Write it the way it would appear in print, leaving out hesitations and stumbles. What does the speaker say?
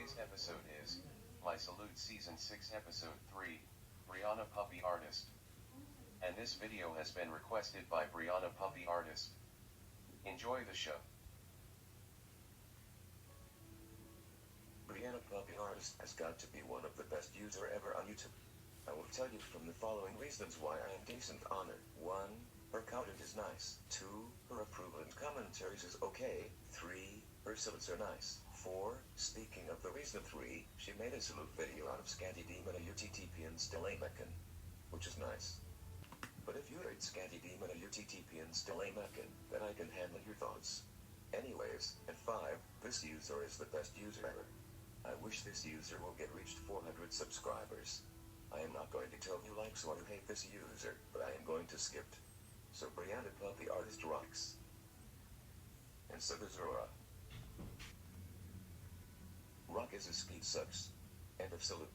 Today's episode is My Salute Season 6 Episode 3, Brianna Puppy Artist. And this video has been requested by Brianna Puppy Artist. Enjoy the show. Brianna Puppy Artist has got to be one of the best user ever on YouTube. I will tell you from the following reasons why I am decent on her. 1. Her content is nice. 2. Her approval and commentaries is okay. 3. Her salutes are nice. 4. Speaking of the reason 3, she made a salute video out of Scanty Demon a UTTP and still ain't meccan, which is nice. But if you rate Scanty Demon a UTTP and still ain't meccan, then I can handle your thoughts. Anyways, and 5, this user is the best user ever. I wish this user will get reached 400 subscribers. I am not going to tell you likes or to hate this user, but I am going to skip it. So Brianna Puppy Artist rocks. And so does Aurora. Rock is a speed sucks. End of salute.